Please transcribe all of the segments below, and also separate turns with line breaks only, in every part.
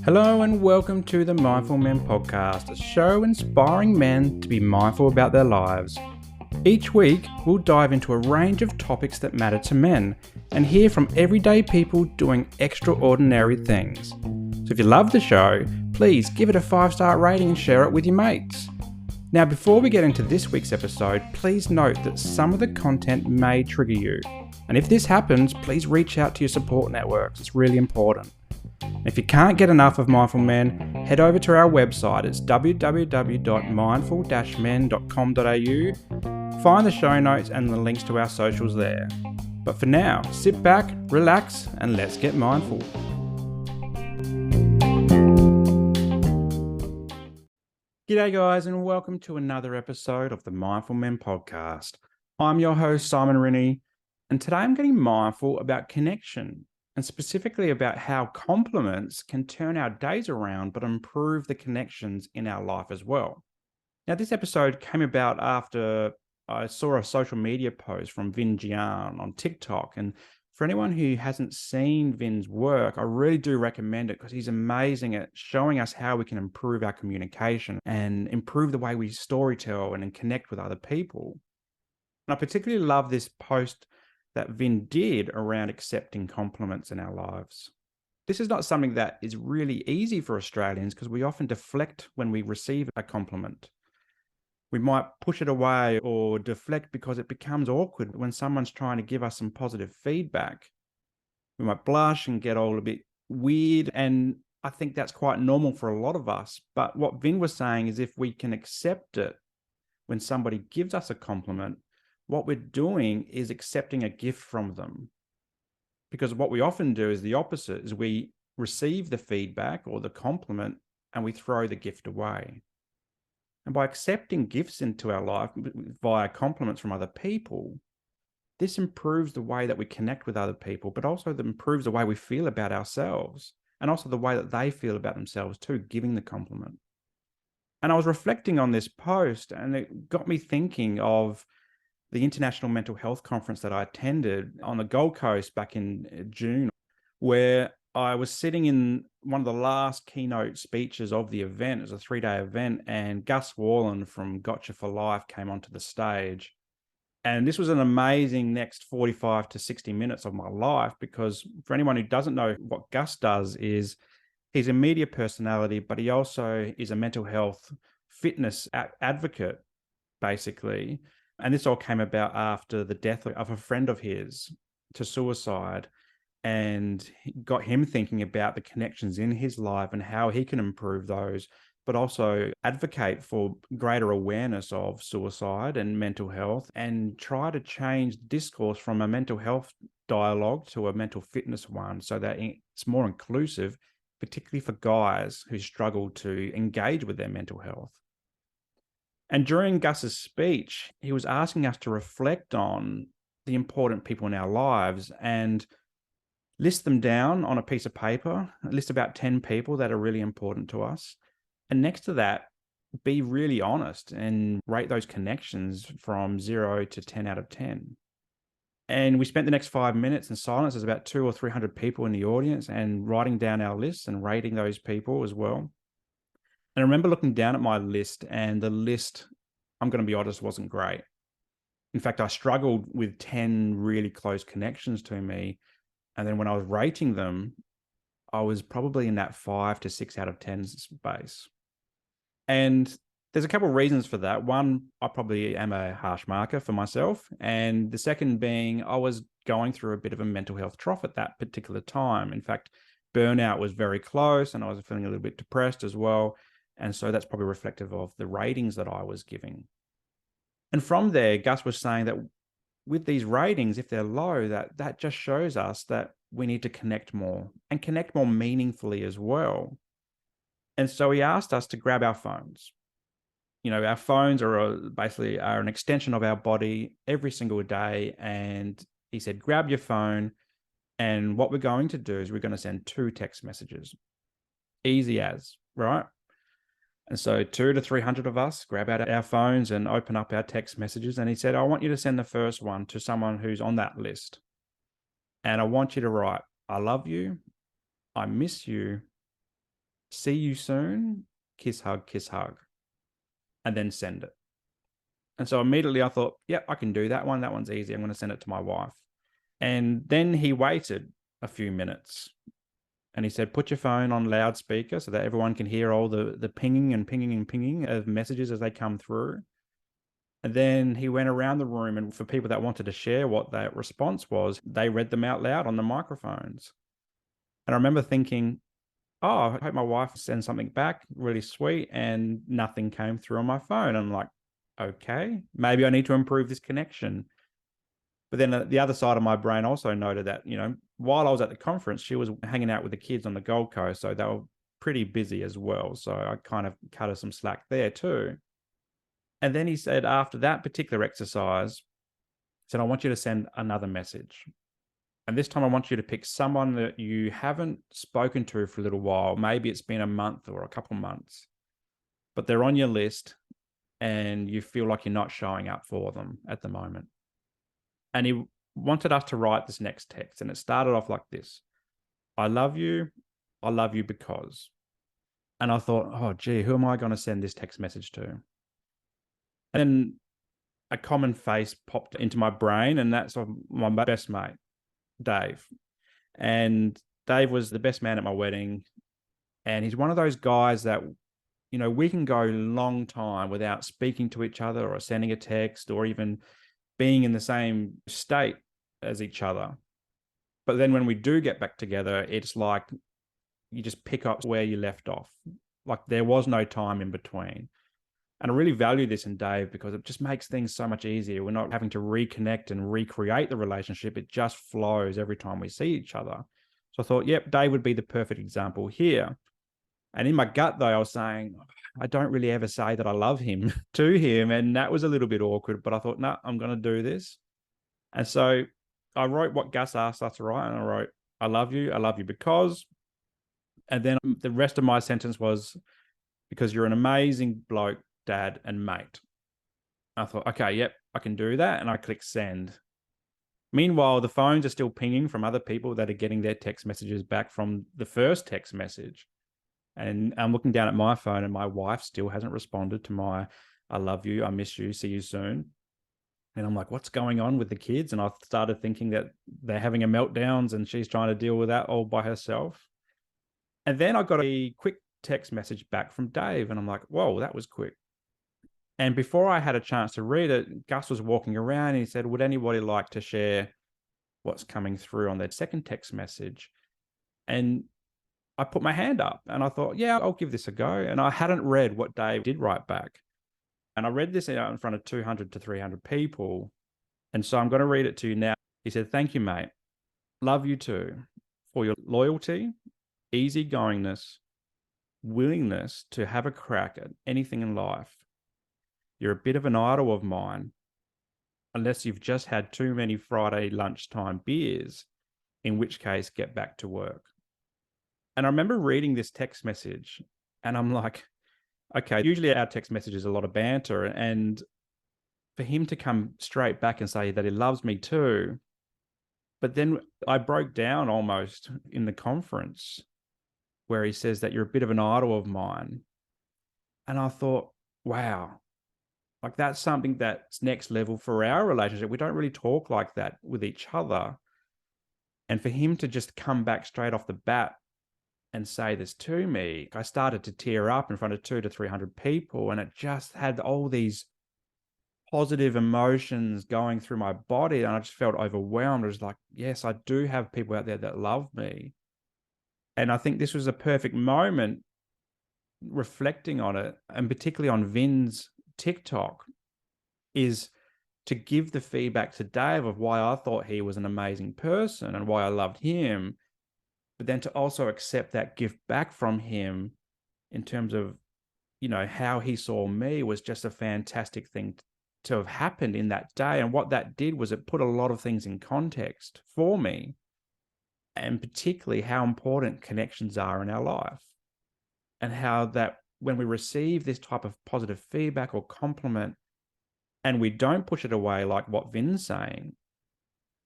Hello and welcome to the Mindful Men podcast, a show inspiring men to be mindful about their lives. Each week, we'll dive into a range of topics that matter to men and hear from everyday people doing extraordinary things. So if you love the show, please give it a 5-star rating and share it with your mates. Now, before we get into this week's episode, please note that some of the content may trigger you. And if this happens, please reach out to your support networks. It's really important. If you can't get enough of Mindful Men, head over to our website. It's www.mindful-men.com.au. Find the show notes and the links to our socials there. But for now, sit back, relax, and let's get mindful. G'day guys, and welcome to another episode of the Mindful Men podcast. I'm your host, Simon Rinnie, and today I'm getting mindful about connection, and specifically about how compliments can turn our days around but improve the connections in our life as well. Now, this episode came about after I saw a social media post from Vin Jian on TikTok. And for anyone who hasn't seen Vin's work, I really do recommend it because he's amazing at showing us how we can improve our communication and improve the way we storytell and connect with other people. And I particularly love this post that Vin did around accepting compliments in our lives. This is not something that is really easy for Australians because we often deflect when we receive a compliment. We might push it away or deflect because it becomes awkward when someone's trying to give us some positive feedback. We might blush and get all a bit weird, and I think that's quite normal for a lot of us. But what Vin was saying is if we can accept it when somebody gives us a compliment, what we're doing is accepting a gift from them. Because what we often do is the opposite, is we receive the feedback or the compliment and we throw the gift away. And by accepting gifts into our life via compliments from other people, this improves the way that we connect with other people, but also improves the way we feel about ourselves and also the way that they feel about themselves too, giving the compliment. And I was reflecting on this post and it got me thinking of the International Mental Health Conference that I attended on the Gold Coast back in June, where I was sitting in one of the last keynote speeches of the event. It was a 3-day event, and Gus Worland from Gotcha for Life came onto the stage. And this was an amazing next 45 to 60 minutes of my life, because for anyone who doesn't know what Gus does is he's a media personality, but he also is a mental health fitness advocate, basically. And this all came about after the death of a friend of his to suicide, and got him thinking about the connections in his life and how he can improve those, but also advocate for greater awareness of suicide and mental health and try to change discourse from a mental health dialogue to a mental fitness one so that it's more inclusive, particularly for guys who struggle to engage with their mental health. And during Gus's speech, he was asking us to reflect on the important people in our lives and list them down on a piece of paper, list about 10 people that are really important to us. And next to that, be really honest and rate those connections from 0 to 10 out of 10. And we spent the next 5 minutes in silence. There's about 200 or 300 people in the audience, and writing down our lists and rating those people as well. And I remember looking down at my list, and the list, I'm going to be honest, wasn't great. In fact, I struggled with 10 really close connections to me. And then when I was rating them, I was probably in that 5 to 6 out of 10 space. And there's a couple of reasons for that. One, I probably am a harsh marker for myself. And the second being, I was going through a bit of a mental health trough at that particular time. In fact, burnout was very close, and I was feeling a little bit depressed as well. And so that's probably reflective of the ratings that I was giving. And from there, Gus was saying that with these ratings, if they're low, that just shows us that we need to connect more and connect more meaningfully as well. And so he asked us to grab our phones. You know, our phones are basically an extension of our body every single day. And he said, grab your phone. And what we're going to do is we're going to send 2 text messages. Easy as, right? And so 200 to 300 of us grab out our phones and open up our text messages. And he said, I want you to send the first one to someone who's on that list. And I want you to write, I love you, I miss you, see you soon, kiss, hug, and then send it. And so immediately I thought, yep, I can do that one. That one's easy. I'm going to send it to my wife. And then he waited a few minutes and he said, put your phone on loudspeaker so that everyone can hear all the pinging and pinging and pinging of messages as they come through. And then he went around the room, and for people that wanted to share what that response was, they read them out loud on the microphones. And I remember thinking, oh, I hope my wife sends something back really sweet, and nothing came through on my phone. I'm like, okay, maybe I need to improve this connection. But then the other side of my brain also noted that, while I was at the conference, she was hanging out with the kids on the Gold Coast. So they were pretty busy as well. So I kind of cut her some slack there too. And then he said, after that particular exercise, he said, I want you to send another message. And this time I want you to pick someone that you haven't spoken to for a little while. Maybe it's been a month or a couple months, but they're on your list and you feel like you're not showing up for them at the moment. And he wanted us to write this next text. And it started off like this: I love you because. And I thought, oh, gee, who am I going to send this text message to? And then a common face popped into my brain, and that's my best mate, Dave. And Dave was the best man at my wedding. And he's one of those guys that, we can go a long time without speaking to each other or sending a text or even being in the same state as each other. But then when we do get back together, it's like you just pick up where you left off. Like there was no time in between. And I really value this in Dave because it just makes things so much easier. We're not having to reconnect and recreate the relationship. It just flows every time we see each other. So I thought, yep, Dave would be the perfect example here. And in my gut, though, I was saying, I don't really ever say that I love him to him. And that was a little bit awkward. But I thought, no, I'm going to do this. And so I wrote what Gus asked us to write. And I wrote, I love you because. And then the rest of my sentence was, because you're an amazing bloke, dad, and mate. I thought, okay, yep, I can do that. And I click send. Meanwhile, the phones are still pinging from other people that are getting their text messages back from the first text message. And I'm looking down at my phone and my wife still hasn't responded to my, I love you, I miss you, see you soon. And I'm like, what's going on with the kids? And I started thinking that they're having a meltdowns and she's trying to deal with that all by herself. And then I got a quick text message back from Dave. And I'm like, whoa, that was quick. And before I had a chance to read it, Gus was walking around and he said, would anybody like to share what's coming through on that second text message? And I put my hand up and I thought, yeah, I'll give this a go. And I hadn't read what Dave did write back. And I read this out in front of 200 to 300 people. And so I'm going to read it to you now. He said, thank you, mate. Love you too for your loyalty, easygoingness, willingness to have a crack at anything in life. You're a bit of an idol of mine, unless you've just had too many Friday lunchtime beers, in which case get back to work. And I remember reading this text message and I'm like, okay, usually our text message is a lot of banter, and for him to come straight back and say that he loves me too. But then I broke down almost in the conference where he says that you're a bit of an idol of mine. And I thought, wow, like that's something that's next level for our relationship. We don't really talk like that with each other. And for him to just come back straight off the bat and say this to me, I started to tear up in front of 200 to 300 people. And it just had all these positive emotions going through my body. And I just felt overwhelmed. I was like, yes, I do have people out there that love me. And I think this was a perfect moment reflecting on it, and particularly on Vin's TikTok, is to give the feedback to Dave of why I thought he was an amazing person and why I loved him, but then to also accept that gift back from him in terms of, how he saw me was just a fantastic thing to have happened in that day. And what that did was it put a lot of things in context for me, and particularly how important connections are in our life, and how that when we receive this type of positive feedback or compliment and we don't push it away like what Vin's saying,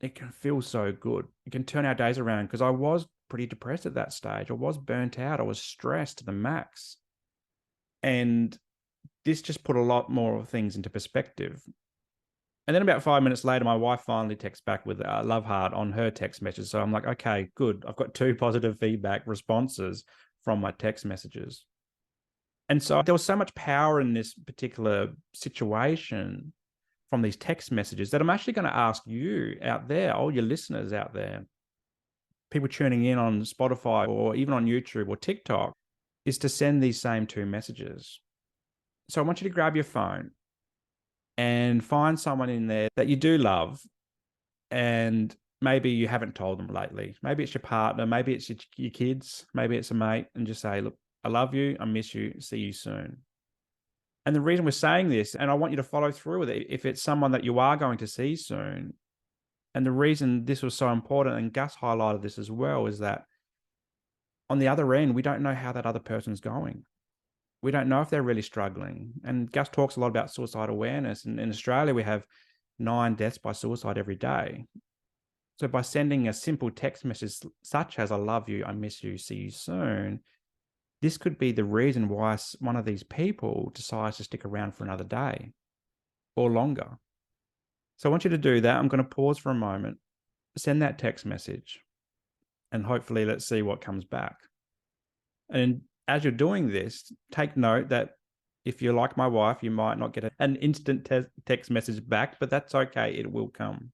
it can feel so good. It can turn our days around, because I was pretty depressed at that stage. I was burnt out. I was stressed to the max. And this just put a lot more of things into perspective. And then about 5 minutes later, my wife finally texts back with a love heart on her text message. So I'm like, okay, good. I've got 2 positive feedback responses from my text messages. And so there was so much power in this particular situation from these text messages that I'm actually going to ask you out there, all your listeners out there, people tuning in on Spotify or even on YouTube or TikTok, is to send these same 2 messages. So I want you to grab your phone and find someone in there that you do love, and maybe you haven't told them lately. Maybe it's your partner, maybe it's your kids, maybe it's a mate, and just say, look, I love you, I miss you, see you soon. And the reason we're saying this, and I want you to follow through with it, if it's someone that you are going to see soon, and the reason this was so important, and Gus highlighted this as well, is that on the other end, we don't know how that other person's going. We don't know if they're really struggling. And Gus talks a lot about suicide awareness. And in Australia, we have 9 deaths by suicide every day. So by sending a simple text message such as, I love you, I miss you, see you soon, this could be the reason why one of these people decides to stick around for another day or longer. So I want you to do that. I'm going to pause for a moment, send that text message, and hopefully let's see what comes back. And as you're doing this, take note that if you're like my wife, you might not get an instant text message back, but that's okay. It will come.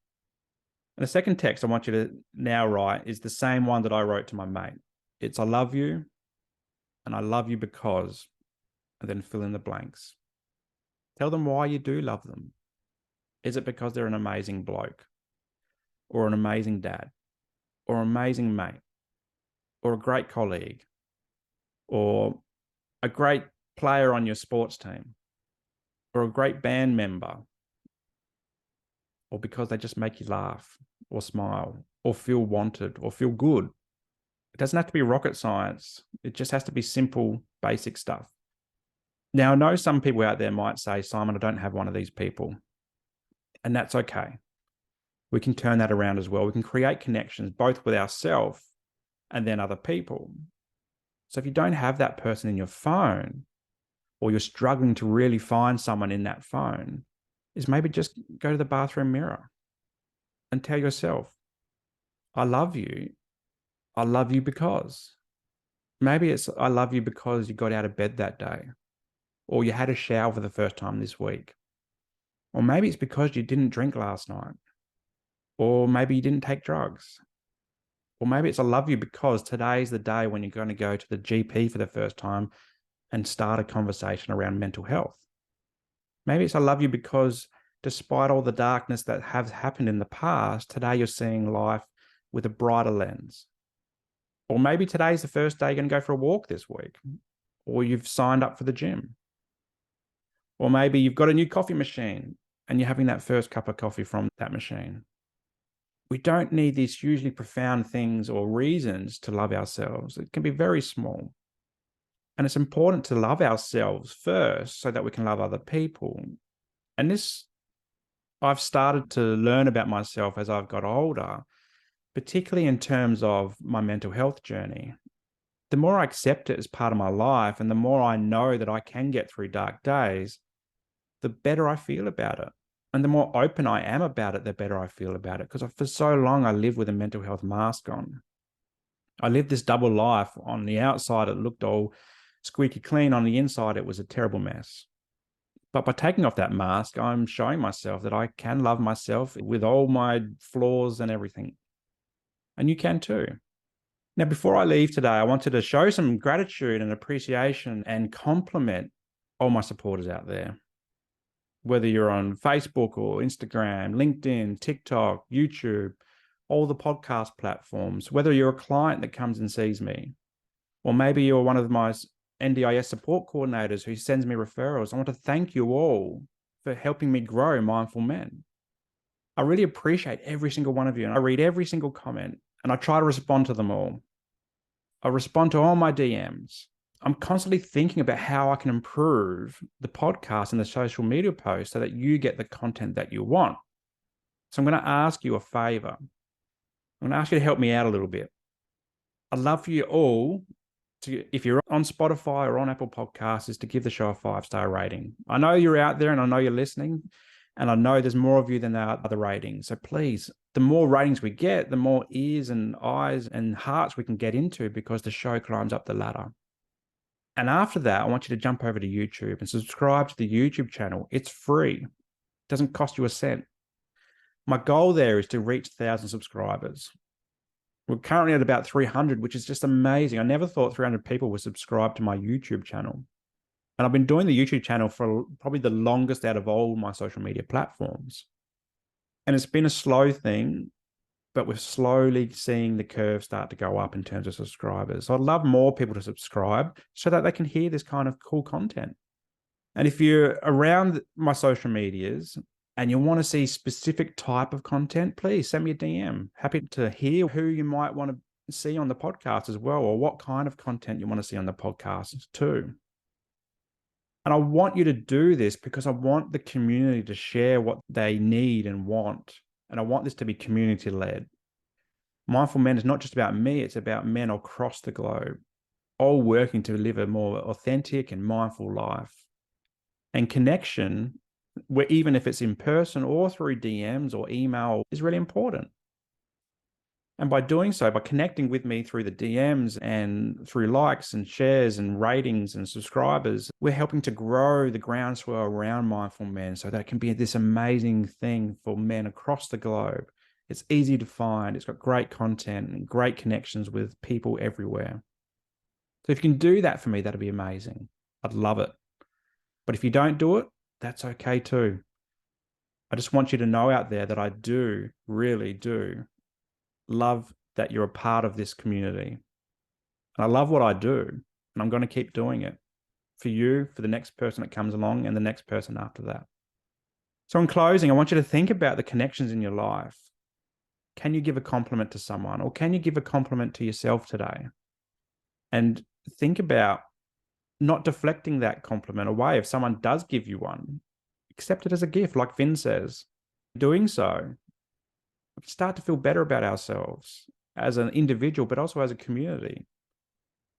And the second text I want you to now write is the same one that I wrote to my mate. It's, I love you, and I love you because, and then fill in the blanks. Tell them why you do love them. Is it because they're an amazing bloke, or an amazing dad, or an amazing mate, or a great colleague, or a great player on your sports team, or a great band member, or because they just make you laugh or smile or feel wanted or feel good? It doesn't have to be rocket science. It just has to be simple, basic stuff. Now, I know some people out there might say, Simon, I don't have one of these people. And that's okay. We can turn that around as well. We can create connections both with ourselves and then other people. So if you don't have that person in your phone, or you're struggling to really find someone in that phone, is maybe just go to the bathroom mirror and tell yourself, I love you. I love you because. Maybe it's, I love you because you got out of bed that day, or you had a shower for the first time this week. Or maybe it's because you didn't drink last night, or maybe you didn't take drugs. Or maybe it's, I love you because today's the day when you're going to go to the GP for the first time and start a conversation around mental health. Maybe it's, I love you because despite all the darkness that has happened in the past, today you're seeing life with a brighter lens. Or maybe today's the first day you're going to go for a walk this week, or you've signed up for the gym. Or maybe you've got a new coffee machine and you're having that first cup of coffee from that machine. We don't need these hugely profound things or reasons to love ourselves. It can be very small. And it's important to love ourselves first so that we can love other people. And this, I've started to learn about myself as I've got older, particularly in terms of my mental health journey. The more I accept it as part of my life, and the more I know that I can get through dark days, the better I feel about it. And the more open I am about it, the better I feel about it. Because for so long, I lived with a mental health mask on. I lived this double life. On the outside, it looked all squeaky clean. On the inside, it was a terrible mess. But by taking off that mask, I'm showing myself that I can love myself with all my flaws and everything. And you can too. Now, before I leave today, I wanted to show some gratitude and appreciation and compliment all my supporters out there. Whether you're on Facebook or Instagram, LinkedIn, TikTok, YouTube, all the podcast platforms, whether you're a client that comes and sees me, or maybe you're one of my NDIS support coordinators who sends me referrals, I want to thank you all for helping me grow Mindful Men. I really appreciate every single one of you, and I read every single comment, and I try to respond to them all. I respond to all my DMs. I'm constantly thinking about how I can improve the podcast and the social media posts so that you get the content that you want. So I'm going to ask you a favor. I'm going to ask you to help me out a little bit. I'd love for you all to, if you're on Spotify or on Apple Podcasts, is to give the show a 5-star rating. I know you're out there and I know you're listening, and I know there's more of you than there are other ratings. So please, the more ratings we get, the more ears and eyes and hearts we can get into, because the show climbs up the ladder. And after that, I want you to jump over to YouTube and subscribe to the YouTube channel. It's free. It doesn't cost you a cent. My goal there is to reach 1,000 subscribers. We're currently at about 300, which is just amazing. I never thought 300 people would subscribe to my YouTube channel. And I've been doing the YouTube channel for probably the longest out of all my social media platforms. And it's been a slow thing, but we're slowly seeing the curve start to go up in terms of subscribers. So I'd love more people to subscribe so that they can hear this kind of cool content. And if you're around my social medias and you want to see specific type of content, please send me a DM. Happy to hear who you might want to see on the podcast as well, or what kind of content you want to see on the podcast too. And I want you to do this because I want the community to share what they need and want. And I want this to be community-led. Mindful Men is not just about me, it's about men across the globe, all working to live a more authentic and mindful life. And connection, where even if it's in person or through DMs or email, is really important. And by doing so, by connecting with me through the DMs and through likes and shares and ratings and subscribers, we're helping to grow the groundswell around Mindful Men so that it can be this amazing thing for men across the globe. It's easy to find. It's got great content and great connections with people everywhere. So if you can do that for me, that'd be amazing. I'd love it. But if you don't do it, that's okay too. I just want you to know out there that I do, really do, love that you're a part of this community. And I love what I do, and I'm going to keep doing it for you, for the next person that comes along, and the next person after that. So in closing, I want you to think about the connections in your life. Can you give a compliment to someone, or can you give a compliment to yourself today? And think about not deflecting that compliment away. If someone does give you one, accept it as a gift, like Finn says. Doing so, we can start to feel better about ourselves as an individual, but also as a community.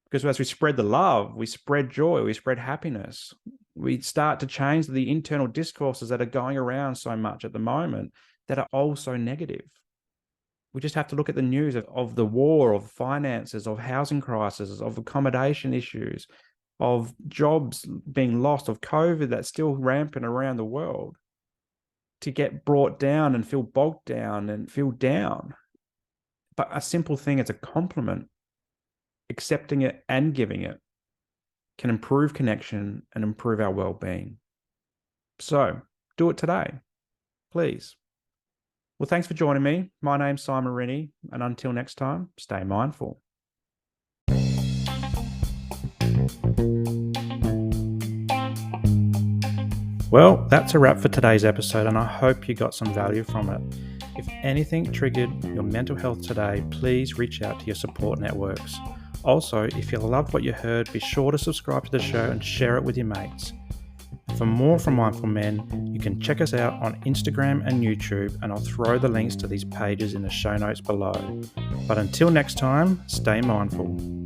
Because as we spread the love, we spread joy, we spread happiness. We start to change the internal discourses that are going around so much at the moment that are all so negative. We just have to look at the news of the war, of finances, of housing crises, of accommodation issues, of jobs being lost, of COVID that's still rampant around the world, to get brought down and feel bogged down and feel down. But a simple thing as a compliment, accepting it and giving it, can improve connection and improve our well-being. So do it today, please. Well, thanks for joining me. My name's Simon Rennie, and until next time, stay mindful. Well, that's a wrap for today's episode, and I hope you got some value from it. If anything triggered your mental health today, please reach out to your support networks. Also, if you loved what you heard, be sure to subscribe to the show and share it with your mates. For more from Mindful Men, you can check us out on Instagram and YouTube, and I'll throw the links to these pages in the show notes below. But until next time, stay mindful.